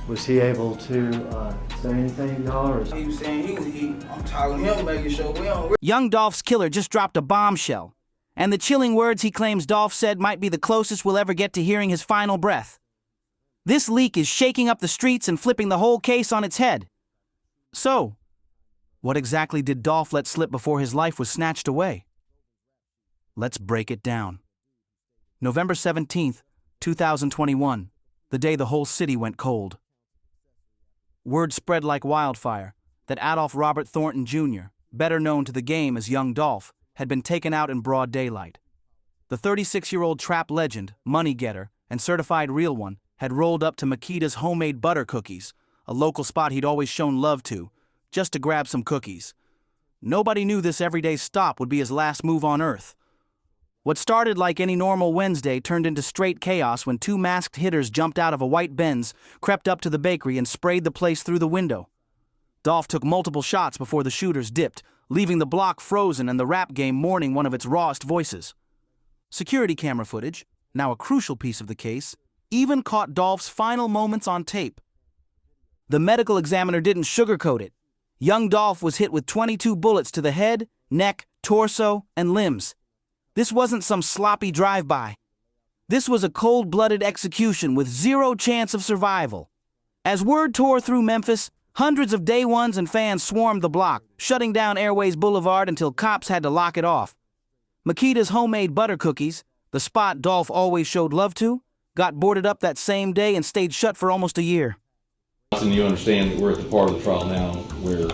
Was he able to say anything to y'all? Or... He was saying I'm talking to him, making sure we don't... Young Dolph's killer just dropped a bombshell, and the chilling words he claims Dolph said might be the closest we'll ever get to hearing his final breath. This leak is shaking up the streets and flipping the whole case on its head. So, what exactly did Dolph let slip before his life was snatched away? Let's break it down. November 17th, 2021, the day the whole city went cold. Word spread like wildfire that Adolph Robert Thornton Jr., better known to the game as Young Dolph, had been taken out in broad daylight. The 36-year-old trap legend, money getter, and certified real one had rolled up to Makita's homemade butter cookies, a local spot he'd always shown love to, just to grab some cookies. Nobody knew this everyday stop would be his last move on Earth. What started like any normal Wednesday turned into straight chaos when two masked hitters jumped out of a white Benz, crept up to the bakery, and sprayed the place through the window. Dolph took multiple shots before the shooters dipped, leaving the block frozen and the rap game mourning one of its rawest voices. Security camera footage, now a crucial piece of the case, even caught Dolph's final moments on tape. The medical examiner didn't sugarcoat it. Young Dolph was hit with 22 bullets to the head, neck, torso, and limbs. This wasn't some sloppy drive-by. This was a cold-blooded execution with zero chance of survival. As word tore through Memphis, hundreds of day ones and fans swarmed the block, shutting down Airways Boulevard until cops had to lock it off. Makita's homemade butter cookies, the spot Dolph always showed love to, got boarded up that same day and stayed shut for almost a year. You understand that we're at the part of the trial now where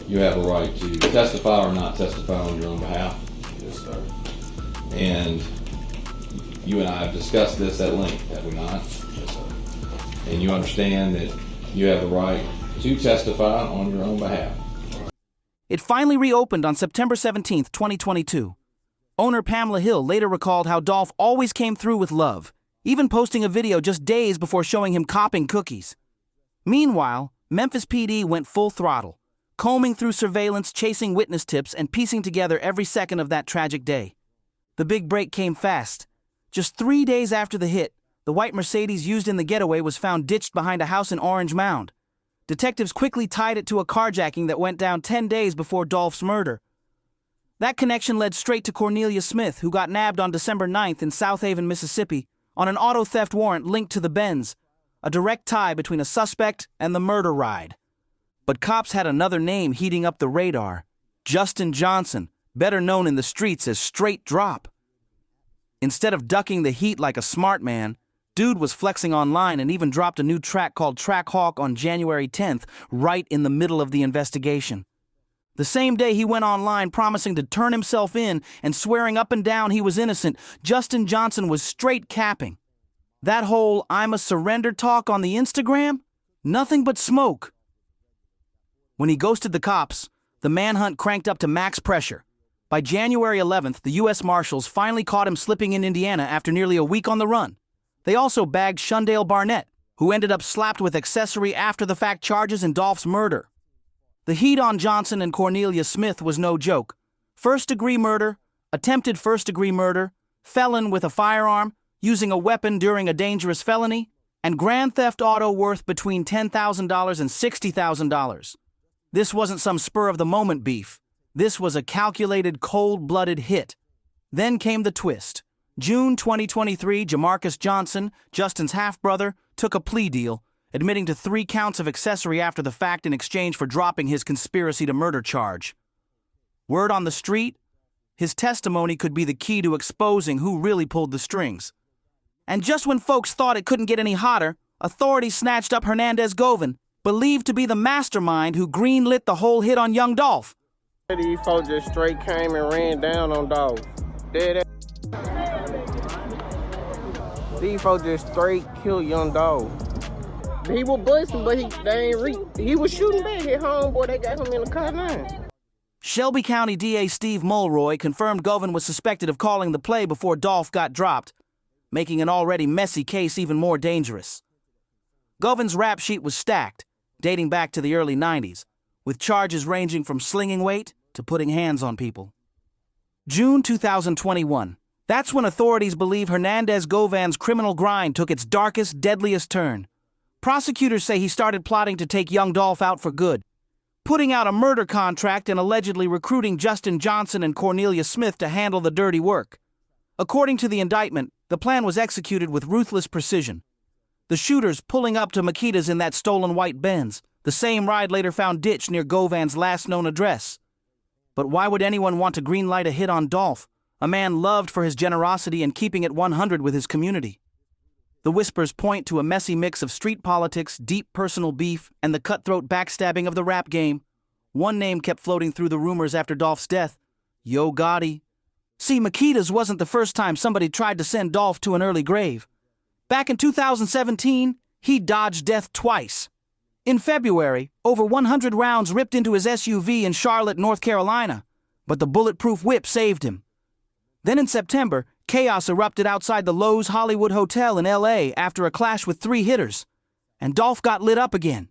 you have a right to testify or not testify on your own behalf. Yes, sir. And you and I have discussed this at length, have we not? Yes, sir. And you understand that you have the right to testify on your own behalf. It finally reopened on September 17, 2022. Owner Pamela Hill later recalled how Dolph always came through with love, even posting a video just days before showing him copping cookies. Meanwhile, Memphis PD went full throttle, combing through surveillance, chasing witness tips, and piecing together every second of that tragic day. The big break came fast. Just 3 days after the hit, the white Mercedes used in the getaway was found ditched behind a house in Orange Mound. Detectives quickly tied it to a carjacking that went down 10 days before Dolph's murder. That connection led straight to Cornelia Smith, who got nabbed on December 9th in South Haven, Mississippi, on an auto theft warrant linked to the Benz, a direct tie between a suspect and the murder ride. But cops had another name heating up the radar: Justin Johnson, better known in the streets as Straight Drop. Instead of ducking the heat like a smart man, dude was flexing online and even dropped a new track called Track Hawk on January 10th, right in the middle of the investigation. The same day he went online promising to turn himself in and swearing up and down he was innocent, Justin Johnson was straight capping. That whole "I'm a surrender" talk on the Instagram? Nothing but smoke. When he ghosted the cops, the manhunt cranked up to max pressure. By January 11th, the U.S. Marshals finally caught him slipping in Indiana after nearly a week on the run. They also bagged Shundale Barnett, who ended up slapped with accessory after-the-fact charges in Dolph's murder. The heat on Johnson and Cornelia Smith was no joke. First-degree murder, attempted first-degree murder, felon with a firearm, using a weapon during a dangerous felony, and grand theft auto worth between $10,000 and $60,000. This wasn't some spur-of-the-moment beef. This was a calculated, cold-blooded hit. Then came the twist. June 2023, Jamarcus Johnson, Justin's half-brother, took a plea deal, admitting to 3 counts of accessory after the fact in exchange for dropping his conspiracy to murder charge. Word on the street? His testimony could be the key to exposing who really pulled the strings. And just when folks thought it couldn't get any hotter, authorities snatched up Hernandez Govan, believed to be the mastermind who greenlit the whole hit on Young Dolph. These folks just straight came and ran down on Dolph. These folks just straight killed Young Dolph. He was busting, but he was shooting back. His homeboy, they got him in the car now. Shelby County DA Steve Mulroy confirmed Govan was suspected of calling the play before Dolph got dropped, making an already messy case even more dangerous. Govan's rap sheet was stacked, dating back to the early 90s, with charges ranging from slinging weight to putting hands on people. June 2021. That's when authorities believe Hernandez Govan's criminal grind took its darkest, deadliest turn. Prosecutors say he started plotting to take Young Dolph out for good, putting out a murder contract and allegedly recruiting Justin Johnson and Cornelia Smith to handle the dirty work. According to the indictment, the plan was executed with ruthless precision. The shooters pulling up to Makita's in that stolen white Benz, the same ride later found ditched near Govan's last known address. But why would anyone want to greenlight a hit on Dolph, a man loved for his generosity and keeping it 100 with his community? The whispers point to a messy mix of street politics, deep personal beef, and the cutthroat backstabbing of the rap game. One name kept floating through the rumors after Dolph's death: Yo Gotti. See, Makita's wasn't the first time somebody tried to send Dolph to an early grave. Back in 2017, he dodged death twice. In February, over 100 rounds ripped into his SUV in Charlotte, North Carolina, but the bulletproof whip saved him. Then in September, chaos erupted outside the Lowe's Hollywood Hotel in L.A. after a clash with 3 hitters, and Dolph got lit up again.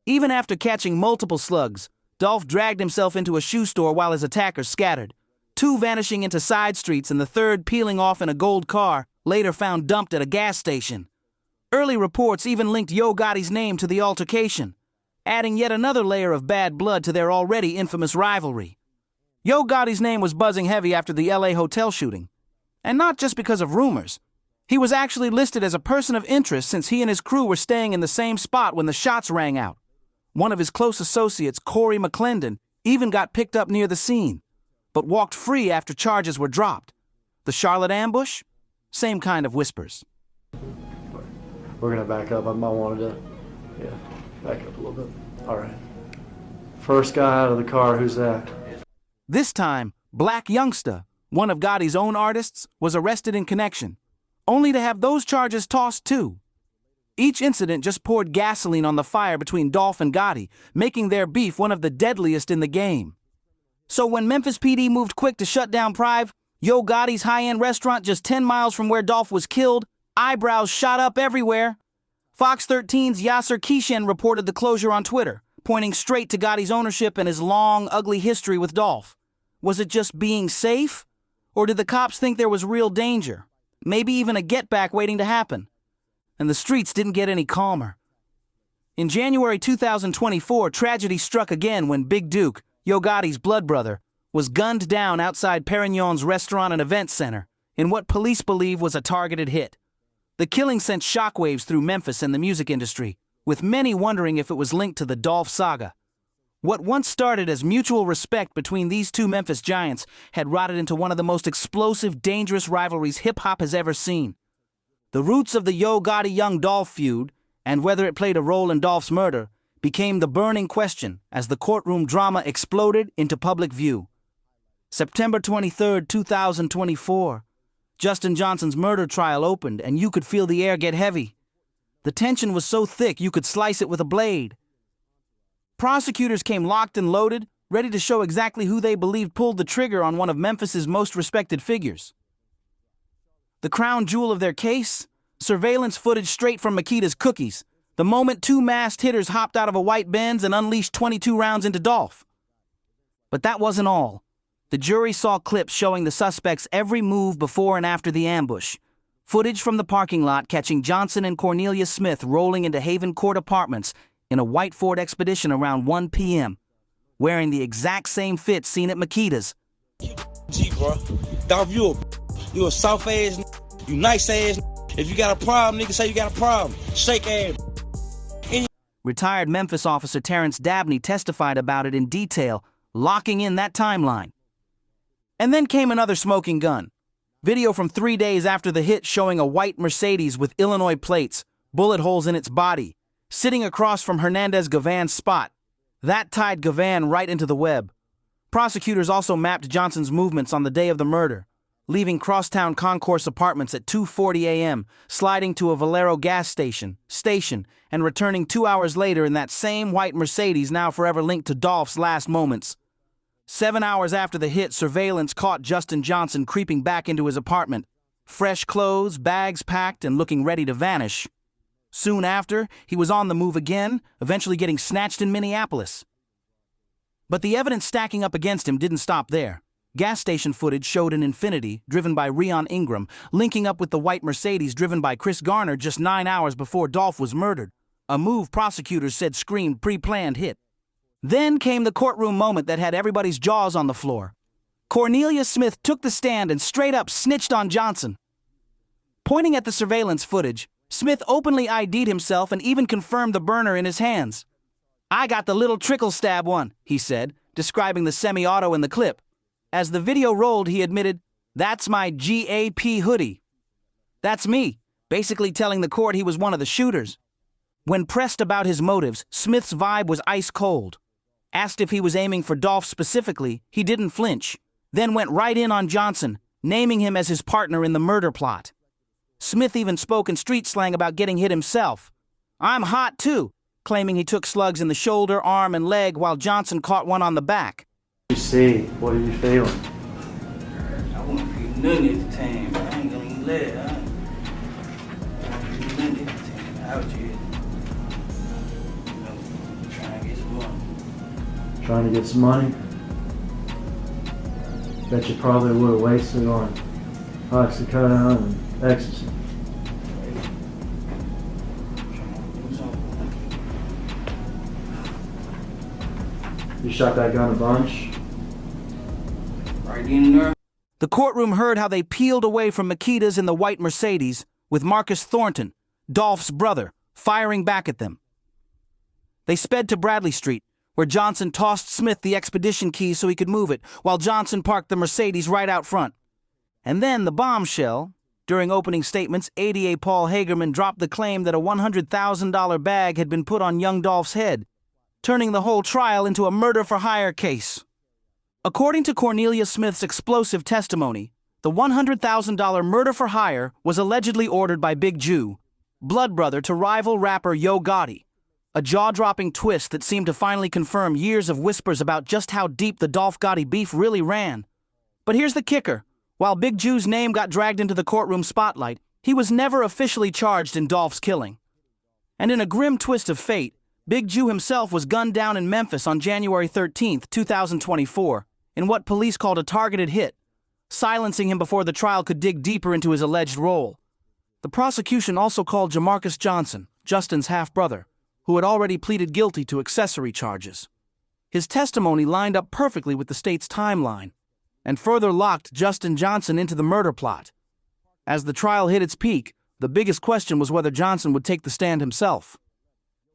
Even after catching multiple slugs, Dolph dragged himself into a shoe store while his attackers scattered, 2 vanishing into side streets and the 3rd peeling off in a gold car, later found dumped at a gas station. Early reports even linked Yo Gotti's name to the altercation, adding yet another layer of bad blood to their already infamous rivalry. Yo Gotti's name was buzzing heavy after the LA hotel shooting. And not just because of rumors. He was actually listed as a person of interest since he and his crew were staying in the same spot when the shots rang out. One of his close associates, Corey McClendon, even got picked up near the scene, but walked free after charges were dropped. The Charlotte ambush? Same kind of whispers. We're gonna back up. I wanted to, back up a little bit. All right. First guy out of the car, who's that? This time, Black Youngsta, one of Gotti's own artists, was arrested in connection, only to have those charges tossed too. Each incident just poured gasoline on the fire between Dolph and Gotti, making their beef one of the deadliest in the game. So when Memphis PD moved quick to shut down Prive, Yo Gotti's high-end restaurant just 10 miles from where Dolph was killed, eyebrows shot up everywhere. Fox 13's Yasser Kishen reported the closure on Twitter, pointing straight to Gotti's ownership and his long, ugly history with Dolph. Was it just being safe? Or did the cops think there was real danger? Maybe even a get-back waiting to happen? And the streets didn't get any calmer. In January 2024, tragedy struck again when Big Duke, Yo Gotti's blood brother, was gunned down outside Perignon's restaurant and event center in what police believe was a targeted hit. The killing sent shockwaves through Memphis and the music industry, with many wondering if it was linked to the Dolph saga. What once started as mutual respect between these two Memphis giants had rotted into one of the most explosive, dangerous rivalries hip-hop has ever seen. The roots of the Yo Gotti Young Dolph feud, and whether it played a role in Dolph's murder, became the burning question as the courtroom drama exploded into public view. September 23, 2024, Justin Johnson's murder trial opened and you could feel the air get heavy. The tension was so thick you could slice it with a blade. Prosecutors came locked and loaded, ready to show exactly who they believed pulled the trigger on one of Memphis's most respected figures. The crown jewel of their case? Surveillance footage straight from Makita's cookies, the moment 2 masked hitters hopped out of a white Benz and unleashed 22 rounds into Dolph. But that wasn't all. The jury saw clips showing the suspects' every move before and after the ambush. Footage from the parking lot catching Johnson and Cornelia Smith rolling into Haven Court Apartments in a white Ford Expedition around 1 p.m., wearing the exact same fit seen at Makita's. G, bro. Dolph, you a soft ass, you nice ass. If you got a problem, nigga, say you got a problem. Shake ass. Retired Memphis officer Terrence Dabney testified about it in detail, locking in that timeline. And then came another smoking gun. Video from 3 days after the hit showing a white Mercedes with Illinois plates, bullet holes in its body, sitting across from Hernandez Gavan's spot. That tied Gavan right into the web. Prosecutors also mapped Johnson's movements on the day of the murder, leaving Crosstown Concourse Apartments at 2:40 a.m., sliding to a Valero gas station, and returning 2 hours later in that same white Mercedes now forever linked to Dolph's last moments. 7 hours after the hit, surveillance caught Justin Johnson creeping back into his apartment, fresh clothes, bags packed, and looking ready to vanish. Soon after, he was on the move again, eventually getting snatched in Minneapolis. But the evidence stacking up against him didn't stop there. Gas station footage showed an Infiniti, driven by Rion Ingram, linking up with the white Mercedes driven by Chris Garner just 9 hours before Dolph was murdered, a move prosecutors said screamed pre-planned hit. Then came the courtroom moment that had everybody's jaws on the floor. Cornelia Smith took the stand and straight up snitched on Johnson. Pointing at the surveillance footage, Smith openly ID'd himself and even confirmed the burner in his hands. "I got the little trickle stab one," he said, describing the semi-auto in the clip. As the video rolled, he admitted, "That's my GAP hoodie. That's me," basically telling the court he was one of the shooters. When pressed about his motives, Smith's vibe was ice cold. Asked if he was aiming for Dolph specifically, he didn't flinch, then went right in on Johnson, naming him as his partner in the murder plot. Smith even spoke in street slang about getting hit himself. "I'm hot too," claiming he took slugs in the shoulder, arm, and leg while Johnson caught one on the back. You see, what are you feeling? I want to feel nothing at the time. I ain't gonna even let it. I want to feel nothing at the time. Out here. Trying to get some money. Trying to get some money? Bet you probably would have wasted on oxycodone and ecstasy. You shot that gun a bunch? Right in there. The courtroom heard how they peeled away from Makita's in the white Mercedes, with Marcus Thornton, Dolph's brother, firing back at them. They sped to Bradley Street, where Johnson tossed Smith the expedition key so he could move it, while Johnson parked the Mercedes right out front. And then the bombshell. During opening statements, ADA Paul Hagerman dropped the claim that a $100,000 bag had been put on Young Dolph's head, turning the whole trial into a murder-for-hire case. According to Cornelia Smith's explosive testimony, the $100,000 murder-for-hire was allegedly ordered by Big Jew, blood brother to rival rapper Yo Gotti, a jaw-dropping twist that seemed to finally confirm years of whispers about just how deep the Dolph Gotti beef really ran. But here's the kicker. While Big Jew's name got dragged into the courtroom spotlight, he was never officially charged in Dolph's killing. And in a grim twist of fate, Big Jew himself was gunned down in Memphis on January 13, 2024, in what police called a targeted hit, silencing him before the trial could dig deeper into his alleged role. The prosecution also called Jamarcus Johnson, Justin's half-brother, who had already pleaded guilty to accessory charges. His testimony lined up perfectly with the state's timeline, and further locked Justin Johnson into the murder plot. As the trial hit its peak, the biggest question was whether Johnson would take the stand himself.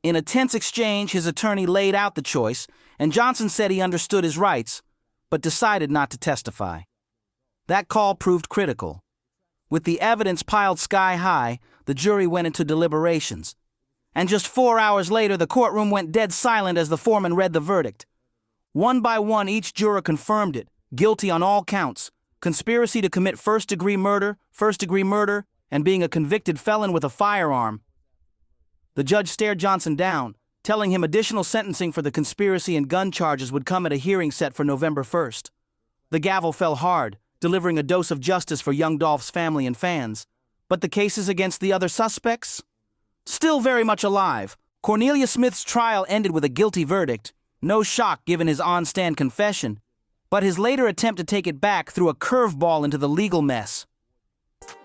In a tense exchange, his attorney laid out the choice, and Johnson said he understood his rights, but decided not to testify. That call proved critical. With the evidence piled sky high, the jury went into deliberations. And just 4 hours later, the courtroom went dead silent as the foreman read the verdict. One by one, each juror confirmed it, guilty on all counts: conspiracy to commit first-degree murder, and being a convicted felon with a firearm. The judge stared Johnson down, telling him additional sentencing for the conspiracy and gun charges would come at a hearing set for November 1st. The gavel fell hard, delivering a dose of justice for Young Dolph's family and fans. But the cases against the other suspects? Still very much alive. Cornelia Smith's trial ended with a guilty verdict. No shock given his on-stand confession, but his later attempt to take it back threw a curveball into the legal mess.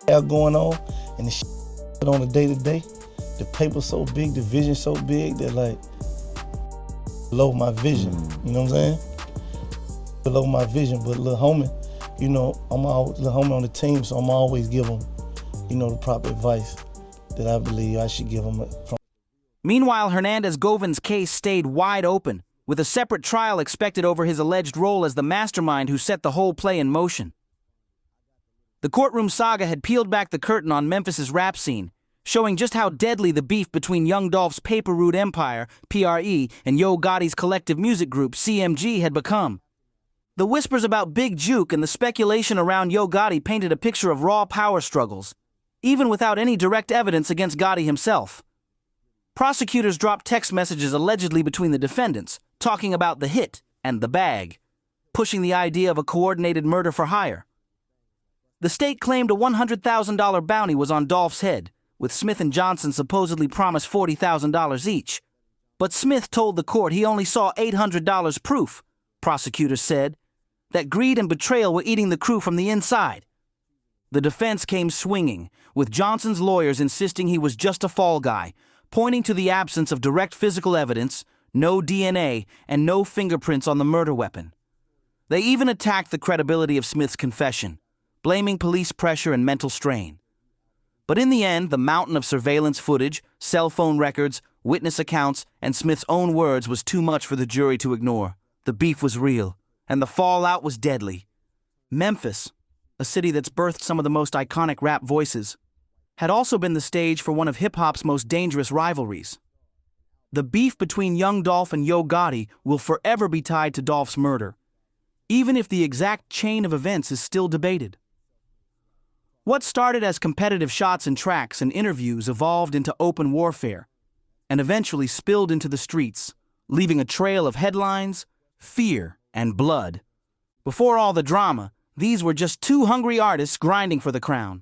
Going on, and the shit on a day-to-day, the paper's so big, the vision so big that like below my vision. You know what I'm saying? Below my vision, but little homie, you know, I'm always little homie on the team, so I'm always give him, you know, the proper advice that I believe I should give him. Meanwhile, Hernandez Govin's case stayed wide open, with a separate trial expected over his alleged role as the mastermind who set the whole play in motion. The courtroom saga had peeled back the curtain on Memphis's rap scene, showing just how deadly the beef between Young Dolph's Paper Route Empire, PRE, and Yo Gotti's collective music group, CMG, had become. The whispers about Big Juke and the speculation around Yo Gotti painted a picture of raw power struggles, even without any direct evidence against Gotti himself. Prosecutors dropped text messages allegedly between the defendants, talking about the hit and the bag, pushing the idea of a coordinated murder for hire. The state claimed a $100,000 bounty was on Dolph's head, with Smith and Johnson supposedly promised $40,000 each. But Smith told the court he only saw $800 proof, prosecutors said, that greed and betrayal were eating the crew from the inside. The defense came swinging, with Johnson's lawyers insisting he was just a fall guy, pointing to the absence of direct physical evidence, no DNA, and no fingerprints on the murder weapon. They even attacked the credibility of Smith's confession, blaming police pressure and mental strain. But in the end, the mountain of surveillance footage, cell phone records, witness accounts, and Smith's own words was too much for the jury to ignore. The beef was real, and the fallout was deadly. Memphis, a city that's birthed some of the most iconic rap voices, had also been the stage for one of hip-hop's most dangerous rivalries. The beef between Young Dolph and Yo Gotti will forever be tied to Dolph's murder, even if the exact chain of events is still debated. What started as competitive shots and tracks and interviews evolved into open warfare, and eventually spilled into the streets, leaving a trail of headlines, fear, and blood. Before all the drama, these were just two hungry artists grinding for the crown.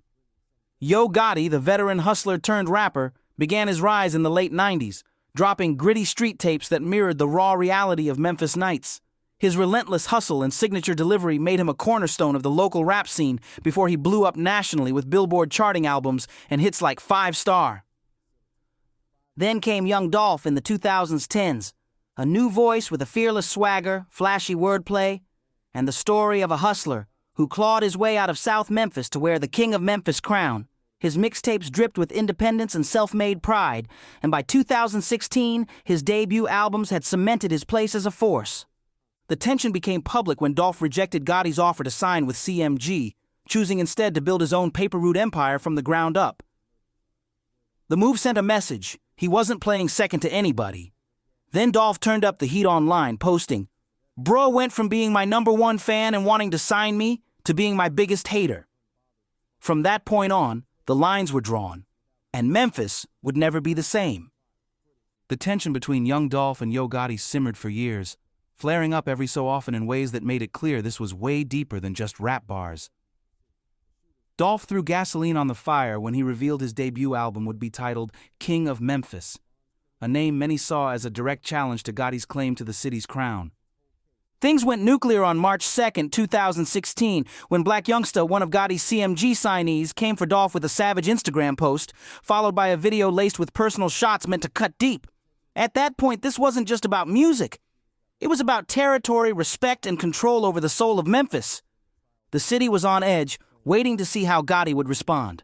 Yo Gotti, the veteran hustler turned rapper, began his rise in the late 90s, dropping gritty street tapes that mirrored the raw reality of Memphis nights. His relentless hustle and signature delivery made him a cornerstone of the local rap scene before he blew up nationally with Billboard charting albums and hits like 5 Star. Then came Young Dolph in the 2010s, a new voice with a fearless swagger, flashy wordplay, and the story of a hustler who clawed his way out of South Memphis to wear the King of Memphis crown. His mixtapes dripped with independence and self-made pride, and by 2016, his debut albums had cemented his place as a force. The tension became public when Dolph rejected Gotti's offer to sign with CMG, choosing instead to build his own paper route empire from the ground up. The move sent a message: he wasn't playing second to anybody. Then Dolph turned up the heat online, posting, "Bro went from being my #1 fan and wanting to sign me to being my biggest hater." From that point on, the lines were drawn, and Memphis would never be the same. The tension between Young Dolph and Yo Gotti simmered for years, flaring up every so often in ways that made it clear this was way deeper than just rap bars. Dolph threw gasoline on the fire when he revealed his debut album would be titled King of Memphis, a name many saw as a direct challenge to Gotti's claim to the city's crown. Things went nuclear on March 2nd, 2016, when Black Youngsta, one of Gotti's CMG signees, came for Dolph with a savage Instagram post, followed by a video laced with personal shots meant to cut deep. At that point, this wasn't just about music. It was about territory, respect, and control over the soul of Memphis. The city was on edge, waiting to see how Gotti would respond.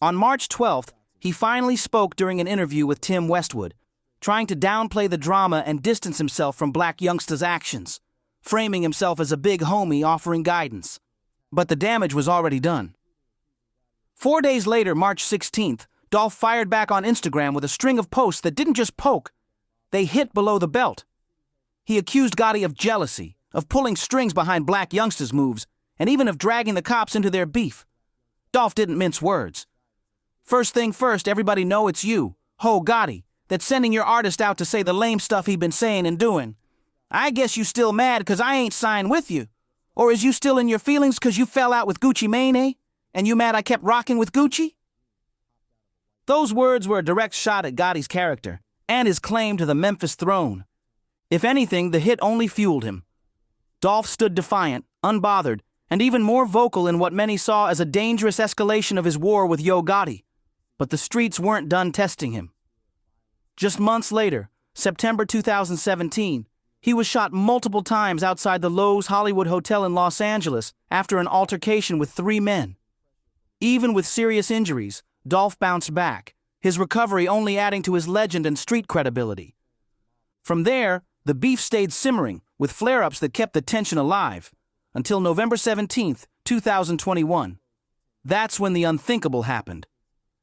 On March 12th, he finally spoke during an interview with Tim Westwood, trying to downplay the drama and distance himself from Black Youngsta's actions, framing himself as a big homie offering guidance. But the damage was already done. 4 days later, March 16th, Dolph fired back on Instagram with a string of posts that didn't just poke, they hit below the belt. He accused Gotti of jealousy, of pulling strings behind Black Youngsta's moves, and even of dragging the cops into their beef. Dolph didn't mince words. "First thing first, everybody know it's you, Ho Gotti, that's sending your artist out to say the lame stuff he been saying and doing. I guess you still mad 'cause I ain't signed with you. Or is you still in your feelings 'cause you fell out with Gucci Mane, eh? And you mad I kept rocking with Gucci?" Those words were a direct shot at Gotti's character and his claim to the Memphis throne. If anything, the hit only fueled him. Dolph stood defiant, unbothered, and even more vocal in what many saw as a dangerous escalation of his war with Yo Gotti. But the streets weren't done testing him. Just months later, September 2017, he was shot multiple times outside the Loews Hollywood Hotel in Los Angeles after an altercation with 3 men. Even with serious injuries, Dolph bounced back, his recovery only adding to his legend and street credibility. From there, the beef stayed simmering, with flare-ups that kept the tension alive, until November 17th, 2021. That's when the unthinkable happened.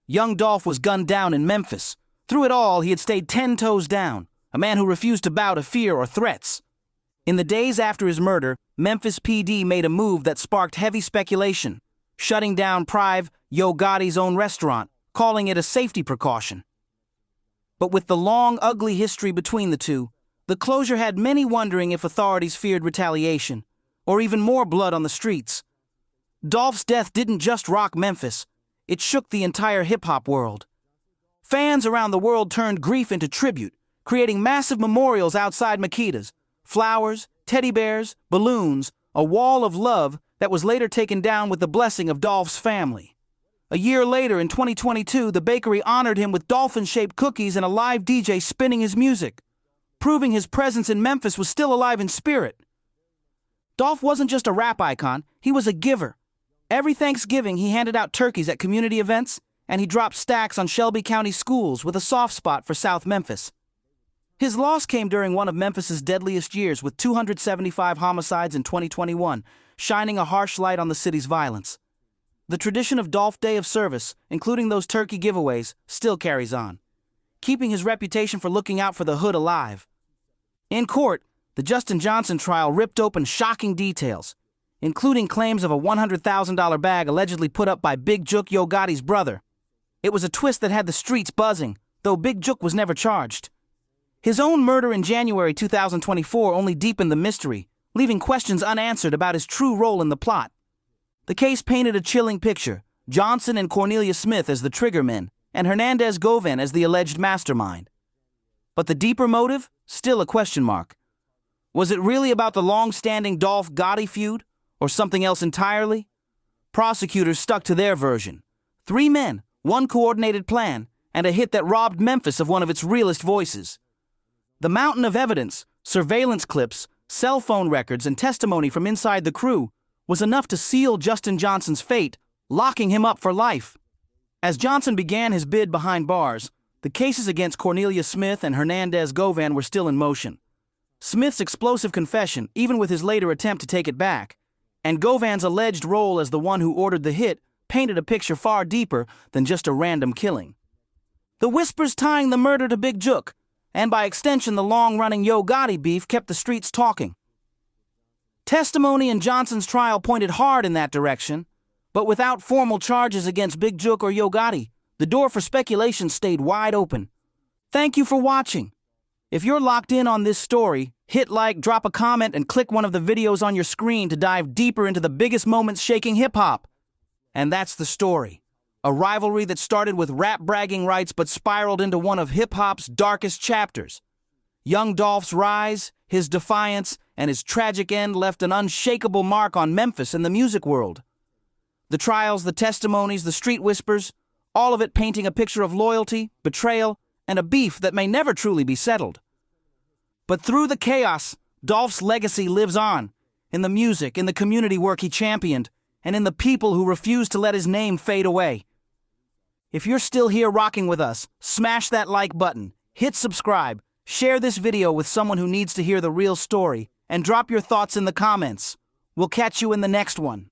Young Dolph was gunned down in Memphis. Through it all, he had stayed 10 toes down, a man who refused to bow to fear or threats. In the days after his murder, Memphis PD made a move that sparked heavy speculation, shutting down Prive, Yo Gotti's own restaurant, calling it a safety precaution. But with the long, ugly history between the two, the closure had many wondering if authorities feared retaliation, or even more blood on the streets. Dolph's death didn't just rock Memphis, it shook the entire hip-hop world. Fans around the world turned grief into tribute, creating massive memorials outside Makeda's, flowers, teddy bears, balloons, a wall of love that was later taken down with the blessing of Dolph's family. A year later, in 2022, the bakery honored him with dolphin-shaped cookies and a live DJ spinning his music, proving his presence in Memphis was still alive in spirit. Dolph wasn't just a rap icon, he was a giver. Every Thanksgiving, he handed out turkeys at community events, and he dropped stacks on Shelby County schools with a soft spot for South Memphis. His loss came during one of Memphis's deadliest years, with 275 homicides in 2021, shining a harsh light on the city's violence. The tradition of Dolph Day of Service, including those turkey giveaways, still carries on, keeping his reputation for looking out for the hood alive. In court, the Justin Johnson trial ripped open shocking details, including claims of a $100,000 bag allegedly put up by Big Jook Yo Gotti's brother. It was a twist that had the streets buzzing, though Big Jook was never charged. His own murder in January 2024 only deepened the mystery, leaving questions unanswered about his true role in the plot. The case painted a chilling picture: Johnson and Cornelia Smith as the triggermen, and Hernandez Govan as the alleged mastermind. But the deeper motive? Still a question mark. Was it really about the long-standing Dolph-Gotti feud, or something else entirely? Prosecutors stuck to their version. 3 men, 1 coordinated plan, and a hit that robbed Memphis of one of its realest voices. The mountain of evidence, surveillance clips, cell phone records, and testimony from inside the crew was enough to seal Justin Johnson's fate, locking him up for life. As Johnson began his bid behind bars, the cases against Cornelia Smith and Hernandez Govan were still in motion. Smith's explosive confession, even with his later attempt to take it back, and Govan's alleged role as the one who ordered the hit, painted a picture far deeper than just a random killing. The whispers tying the murder to Big Jook, and by extension the long-running Yo Gotti beef, kept the streets talking. Testimony in Johnson's trial pointed hard in that direction, but without formal charges against Big Jook or Yo Gotti, the door for speculation stayed wide open. Thank you for watching. If you're locked in on this story, hit like, drop a comment, and click one of the videos on your screen to dive deeper into the biggest moments shaking hip-hop. And that's the story. A rivalry that started with rap bragging rights but spiraled into one of hip-hop's darkest chapters. Young Dolph's rise, his defiance, and his tragic end left an unshakable mark on Memphis and the music world. The trials, the testimonies, the street whispers, all of it painting a picture of loyalty, betrayal, and a beef that may never truly be settled. But through the chaos, Dolph's legacy lives on, in the music, in the community work he championed, and in the people who refused to let his name fade away. If you're still here rocking with us, smash that like button, hit subscribe, share this video with someone who needs to hear the real story, and drop your thoughts in the comments. We'll catch you in the next one.